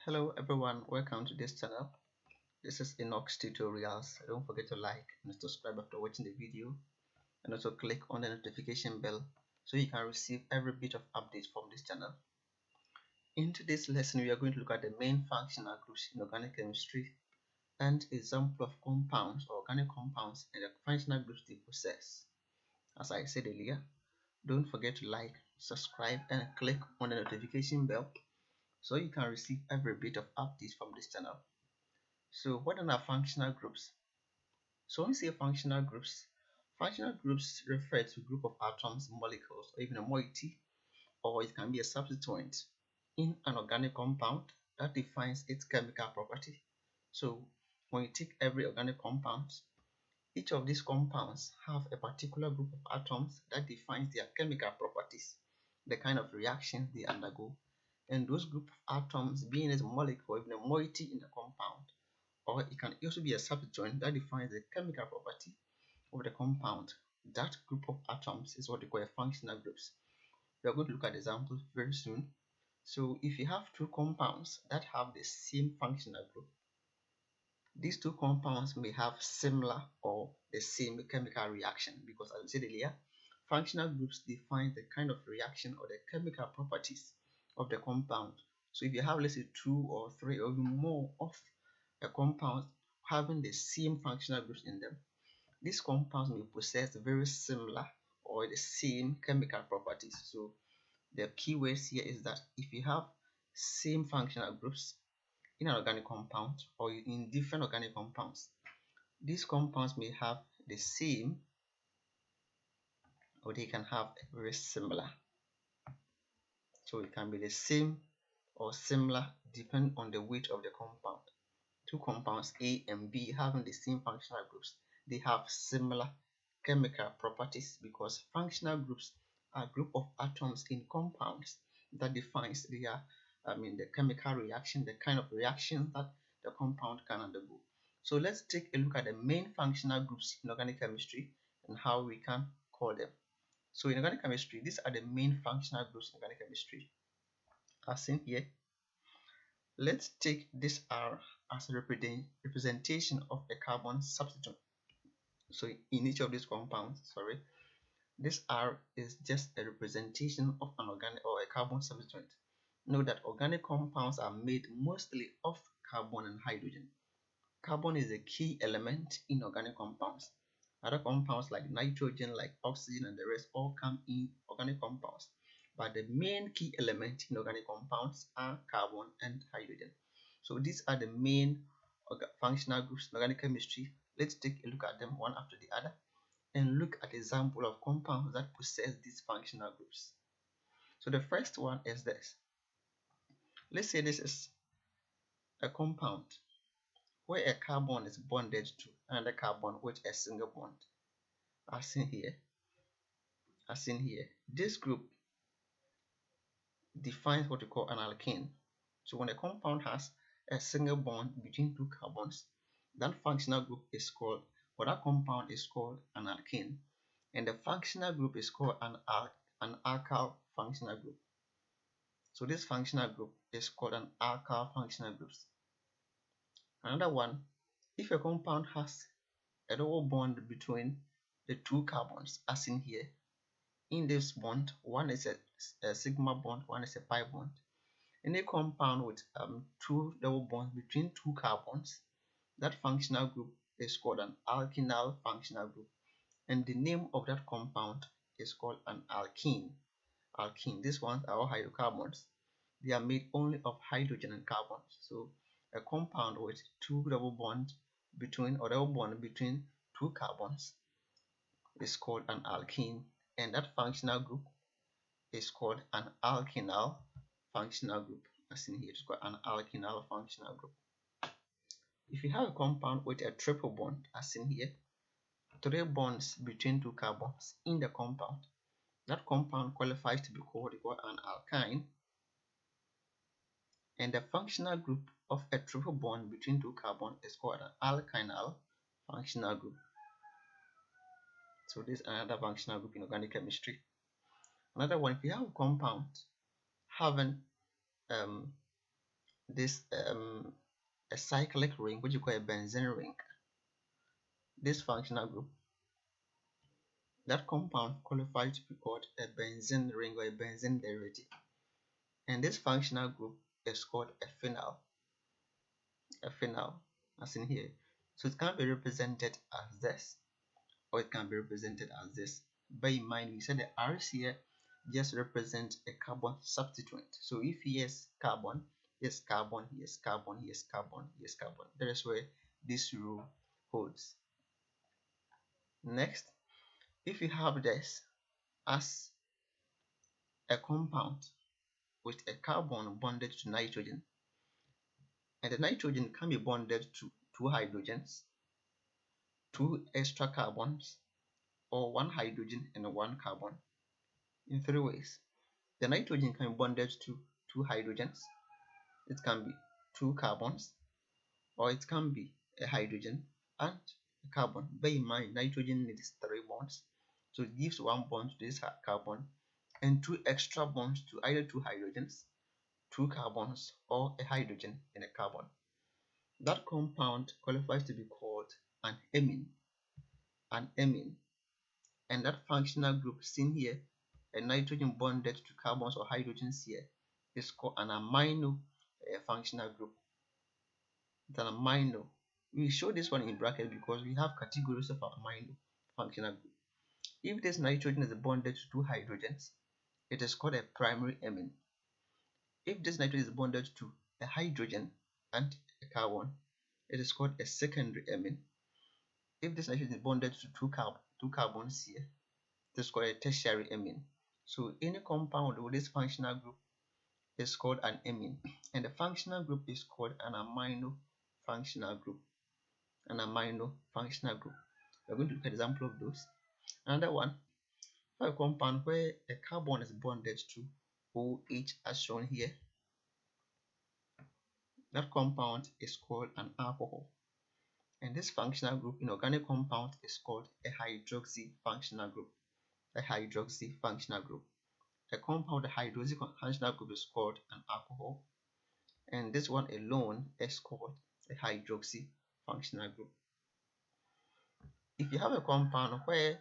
Hello everyone, welcome to this channel. This is Enoch's Tutorials. Don't forget to like and subscribe after watching the video, and also click on the notification bell so you can receive every bit of updates from this channel. In today's lesson, we are going to look at the main functional groups in organic chemistry and example of compounds or organic compounds and the functional groups they possess. As I said earlier, don't forget to like, subscribe and click on the notification bell so you can receive every bit of updates from this channel. So what are functional groups? So when we say functional groups refer to a group of atoms, molecules, or even a moiety, or it can be a substituent in an organic compound that defines its chemical property. So when you take every organic compound, each of these compounds have a particular group of atoms that defines their chemical properties, the kind of reactions they undergo, and those group of atoms being a molecule or even a moiety in the compound, or it can also be a substituent that defines the chemical property of the compound. That group of atoms is what we call a functional groups. We are going to look at examples very soon. So if you have two compounds that have the same functional group, these two compounds may have similar or the same chemical reaction, because as I said earlier, functional groups define the kind of reaction or the chemical properties of the compound. So if you have, let's say, 2 or 3 or even more of a compound having the same functional groups in them, these compounds may possess very similar or the same chemical properties. So the key words here is that if you have same functional groups in an organic compound or in different organic compounds, these compounds may have the same or they can have very similar. So it can be the same or similar depending on the weight of the compound. Two compounds A and B having the same functional groups, they have similar chemical properties, because functional groups are a group of atoms in compounds that defines their the chemical reaction, the kind of reaction that the compound can undergo. So let's take a look at the main functional groups in organic chemistry and how we can call them. So in organic chemistry, these are the main functional groups in organic chemistry as seen here. Let's take this R as a representation of a carbon substituent. So in each of these compounds, this R is just a representation of an organic or a carbon substituent. Note that organic compounds are made mostly of carbon and hydrogen. Carbon is a key element in organic compounds. Other compounds like nitrogen, like oxygen, and the rest all come in organic compounds. But the main key element in organic compounds are carbon and hydrogen. So these are the main functional groups in organic chemistry. Let's take a look at them one after the other and look at example of compounds that possess these functional groups. So the first one is this. Let's say this is a compound where a carbon is bonded to another carbon with a single bond, as seen here. This group defines what we call an alkene. So when a compound has a single bond between two carbons, that functional group is called, or that compound is called an alkene, and the functional group is called an alkyl functional group. So this functional group is called an alkyl functional group. Another one, if a compound has a double bond between the two carbons, as in here, in this bond, one is a sigma bond, one is a pi bond. Any compound with two double bonds between two carbons, that functional group is called an alkynyl functional group, and the name of that compound is called an alkene. These ones are all hydrocarbons. They are made only of hydrogen and carbon. So a compound with two double bonds between two carbons is called an alkene, and that functional group is called an alkynyl functional group. As in here, it's called an alkynyl functional group. If you have a compound with a triple bond, as in here, three bonds between two carbons in the compound, that compound qualifies to be called an alkyne, and the functional group of a triple bond between two carbons is called an alkynyl functional group. So this is another functional group in organic chemistry. Another one, if you have a compound having this a cyclic ring, which you call a benzene ring. This functional group, that compound qualifies to be called a benzene ring or a benzene derivative. And this functional group is called a phenyl, as in here. So it can be represented as this, or it can be represented as this. Bear in mind, we said the R's here just represent a carbon substituent. So if here's carbon, here's carbon, here's carbon, here's carbon, here's carbon. That is where this rule holds. Next, if you have this as a compound with a carbon bonded to nitrogen, and the nitrogen can be bonded to two hydrogens, two extra carbons, or one hydrogen and one carbon, in three ways. The nitrogen can be bonded to two hydrogens, it can be two carbons, or it can be a hydrogen and a carbon. Bear in mind, nitrogen needs three bonds, so it gives one bond to this carbon and two extra bonds to either two hydrogens, two carbons, or a hydrogen and a carbon. That compound qualifies to be called an amine. And that functional group seen here, a nitrogen bonded to carbons or hydrogens here, is called an amino functional group. It's an amino. We show this one in bracket because we have categories of amino functional group. If this nitrogen is bonded to two hydrogens, it is called a primary amine. If this nitrogen is bonded to a hydrogen and a carbon, it is called a secondary amine. If this nitrogen is bonded to two carbons here, it is called a tertiary amine. So any compound with this functional group is called an amine, and the functional group is called an amino functional group. An amino functional group. We're going to look at an example of those. Another one, a compound where a carbon is bonded to OH as shown here. That compound is called an alcohol. And this functional group in organic compound is called a hydroxy functional group. A hydroxy functional group. A compound, a hydroxy functional group is called an alcohol. And this one alone is called a hydroxy functional group. If you have a compound where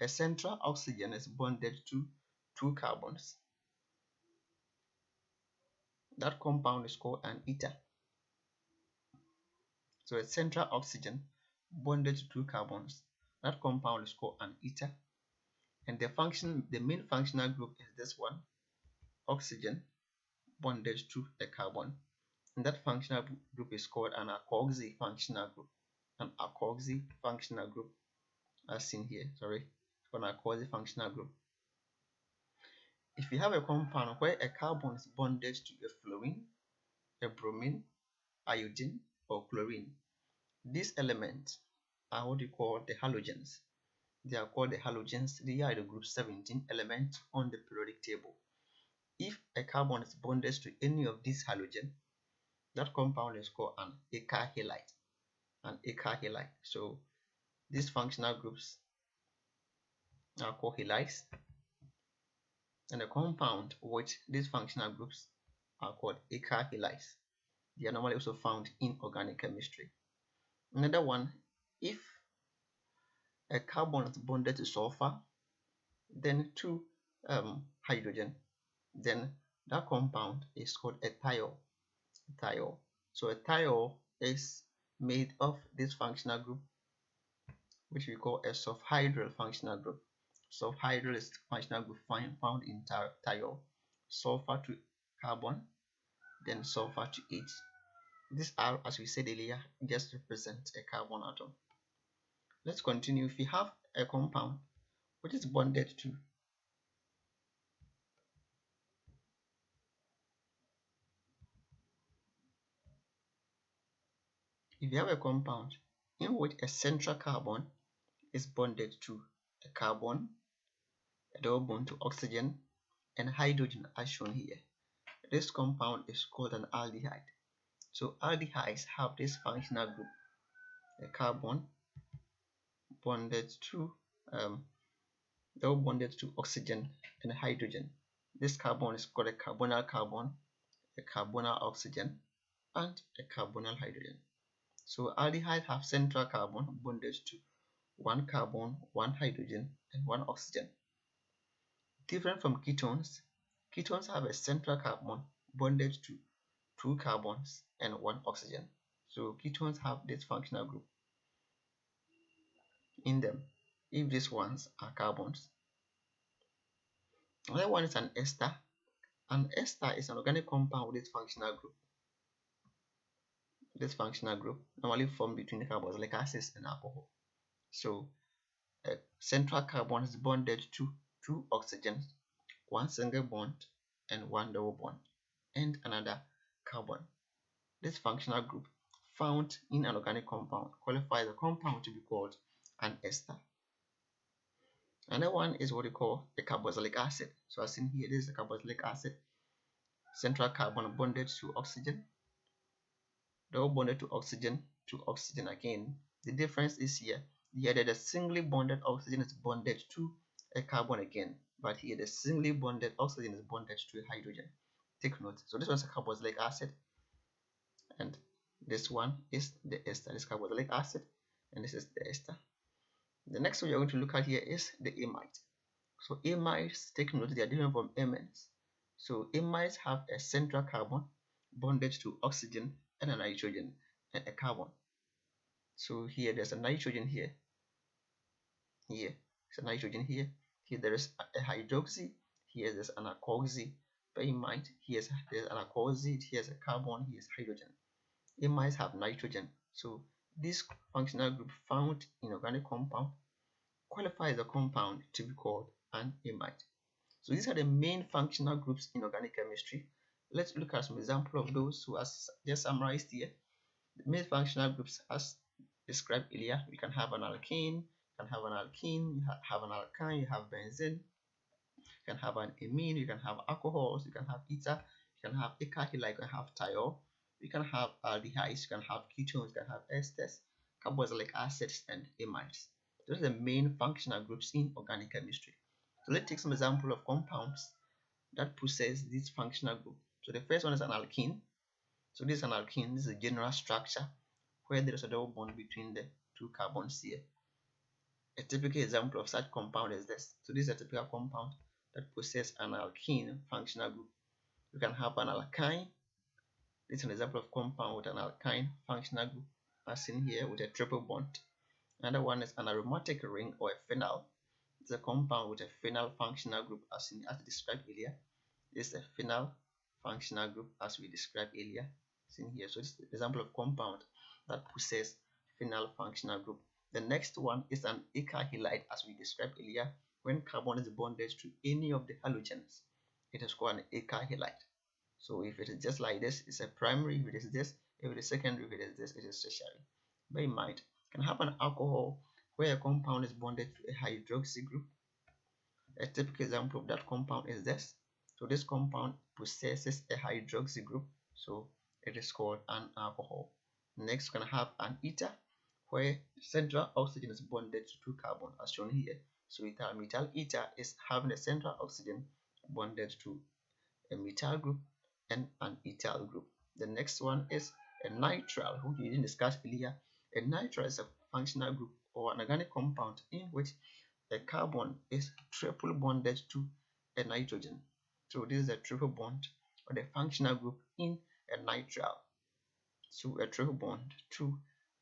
a central oxygen is bonded to two carbons, that compound is called an ether. So a central oxygen bonded to two carbons, that compound is called an ether. And the main functional group is this one, oxygen bonded to a carbon. And that functional group is called an alkoxy functional group. An alkoxy functional group, as seen here, an alkoxy functional group. If you have a compound where a carbon is bonded to a fluorine, a bromine, iodine, or chlorine, these elements are what we call the halogens. They are called the halogens. They are the group 17 elements on the periodic table. If a carbon is bonded to any of these halogens, that compound is called an acar halide. An acar halide. So these functional groups are called halides, and the compound with these functional groups are called acar halides. They are normally also found in organic chemistry. Another one, if a carbon is bonded to sulfur, then to hydrogen, then that compound is called a thiol. So a thiol is made of this functional group, which we call a sulfhydryl functional group. Sulfhydryl is functional group found in thiol. Sulfur to carbon, then sulfur to H. This R, as we said earlier, just represents a carbon atom. Let's continue. If you have a compound which is bonded to in which a central carbon is bonded to a carbon, a double bond to oxygen, and hydrogen as shown here, this compound is called an aldehyde. So aldehydes have this functional group, a carbon bonded to double bonded to oxygen and hydrogen. This carbon is called a carbonyl carbon, a carbonyl oxygen, and a carbonyl hydrogen. So aldehydes have central carbon bonded to one carbon, one hydrogen, and one oxygen. Different from ketones, ketones have a central carbon bonded to two carbons and one oxygen. So ketones have this functional group in them if these ones are carbons. Another one is an ester. An ester is an organic compound with this functional group. This functional group normally formed between the carboxylic acids and alcohol. So a central carbon is bonded to two oxygens, one single bond and one double bond, and another carbon. This functional group found in an organic compound qualifies the compound to be called an ester. Another one is what we call a carboxylic acid. So as in here, this is a carboxylic acid. Central carbon bonded to oxygen, double bonded to oxygen again. The difference is here. Here the singly bonded oxygen is bonded to a carbon again, but here the singly bonded oxygen is bonded to a hydrogen. Take note. So this one's a carboxylic acid, and this one is the ester. This carboxylic acid, and this is the ester. The next one you're going to look at here is the amide. So amides, take note, they are different from amines. So amides have a central carbon bonded to oxygen and a nitrogen and a carbon. So here there's a nitrogen here. Here it's a nitrogen here. Here there is a hydroxy. Here there's an alkoxy. Bear in mind, there's an alkoxy. Here's a carbon. Here's hydrogen. Amides have nitrogen. So this functional group found in organic compound qualifies the compound to be called an amide. So these are the main functional groups in organic chemistry. Let's look at some example of those who are just summarized here. The main functional groups as described earlier, we can have an alkene, you can have an alkene, you have an alkyne, you have benzene, you can have an amine, you can have alcohols, you can have ether, you can have alkyl, you can have thiol, you can have aldehydes, you can have ketones, you can have esters, carboxylic acids, and amides. Those are the main functional groups in organic chemistry. So let's take some example of compounds that possess this functional group. So the first one is an alkene. So this is an alkene. This is a general structure where there is a double bond between the two carbons here. A typical example of such compound is this. So this is a typical compound that possesses an alkene functional group. You can have an alkyne. This is an example of compound with an alkyne functional group, as seen here with a triple bond. Another one is an aromatic ring or a phenyl. It's a compound with a phenyl functional group, as described earlier. This is a phenyl functional group as we described earlier, seen here. So this is an example of compound that possess phenyl functional group. The next one is an alkyl halide, as we described earlier. When carbon is bonded to any of the halogens, it is called an alkyl halide. So if it is just like this, it's a primary. If it is this, if it is secondary, if it is this, it is tertiary. Bear in mind, you can have an alcohol where a compound is bonded to a hydroxy group. A typical example of that compound is this. So this compound possesses a hydroxy group, so it is called an alcohol. Next, we're going to have an ether, where central oxygen is bonded to two carbons, as shown here. So methyl ether is having a central oxygen bonded to a methyl group and an ethyl group. The next one is a nitrile, which we didn't discuss earlier. A nitrile is a functional group or an organic compound in which a carbon is triple bonded to a nitrogen. So this is a triple bond or the functional group in a nitrile. So a triple bond to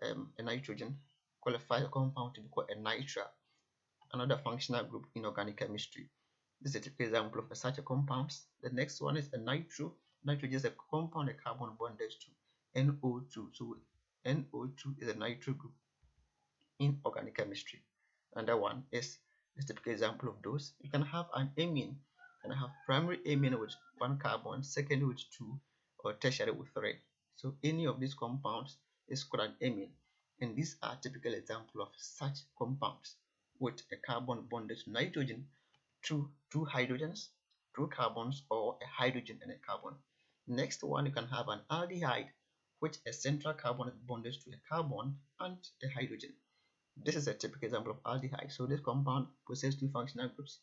a nitrogen qualifies a compound to be called a nitrile, another functional group in organic chemistry. This is a typical example of such a compound. The next one is a nitro. Nitrogen is a compound, a carbon bonded to NO2. So NO2 is a nitro group in organic chemistry. Another one is a typical example of those. You can have an amine. You can have primary amine with one carbon, secondary with two, or tertiary with three. So any of these compounds is called an amine. And these are typical examples of such compounds with a carbon bonded to nitrogen, two hydrogens, two carbons, or a hydrogen and a carbon. Next one, you can have an aldehyde, which a central carbon is bonded to a carbon and a hydrogen. This is a typical example of aldehyde. So this compound possesses two functional groups.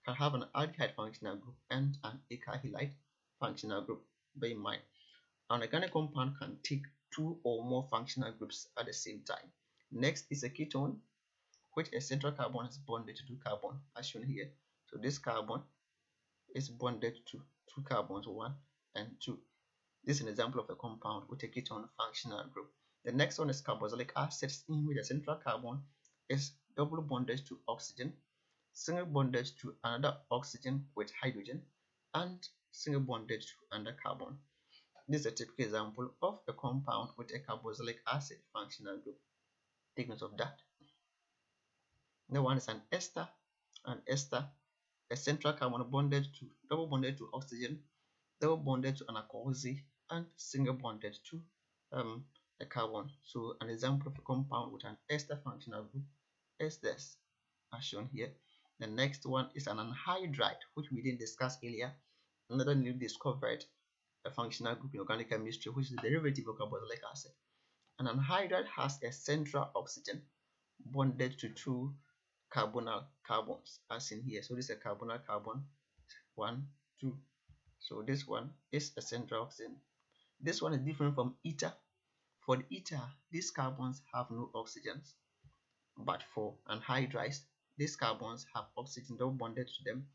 You can have an aldehyde functional group and an alkyl halide functional group. Bear in mind, An organic compound can take two or more functional groups at the same time. Next is a ketone, which a central carbon is bonded to two carbon, as shown here. So this carbon is bonded to two carbons, 1 and 2. This is an example of a compound with a ketone functional group. The next one is carboxylic acids, in which the central carbon is double bonded to oxygen, single bonded to another oxygen with hydrogen, and single bonded to another carbon. This is a typical example of a compound with a carboxylic acid functional group. Take note of that. The one is an ester. An ester, a central carbon double bonded to oxygen, double bonded to an alkoxy, and single bonded to a carbon. So an example of a compound with an ester functional group is this, as shown here. The next one is an anhydride, which we didn't discuss earlier. Another newly discovered a functional group in organic chemistry, which is the derivative of carboxylic acid. An anhydride has a central oxygen bonded to two carbonyl carbons, as in here. So this is a carbonyl carbon, 1, 2. So this one is a central oxygen. This one is different from ether. For the ether, these carbons have no oxygens, but for anhydrides, these carbons have oxygen double bonded to them,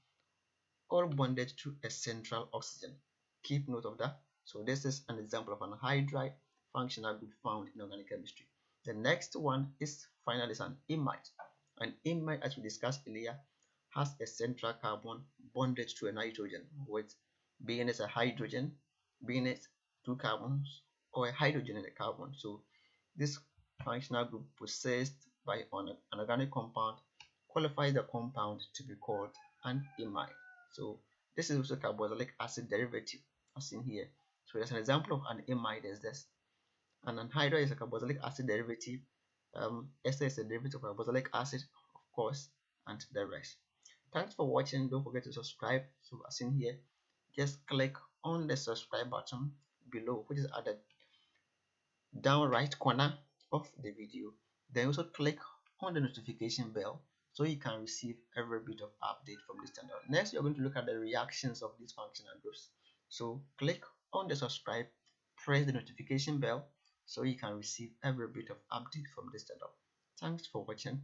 all bonded to a central oxygen. Keep note of that. So this is an example of an anhydride functional group found in organic chemistry. The next one is finally an imide. An imide, as we discussed earlier, has a central carbon bonded to a nitrogen, with being as a hydrogen, being as two carbons, or a hydrogen and a carbon. So this functional group possessed by an organic compound qualifies the compound to be called an imide. So this is also carboxylic acid derivative, as in here. So there's an example of an imide is this. An anhydride is a carboxylic acid derivative. Ester is a derivative of carboxylic acid, of course, and the rest. Thanks for watching. Don't forget to subscribe. So as in here, just click on the subscribe button below, which is at the down right corner of the video. Then also click on the notification bell so you can receive every bit of update from this channel. Next, you're going to look at the reactions of these functional groups. So click on the subscribe, press the notification bell so you can receive every bit of update from this channel. Thanks for watching.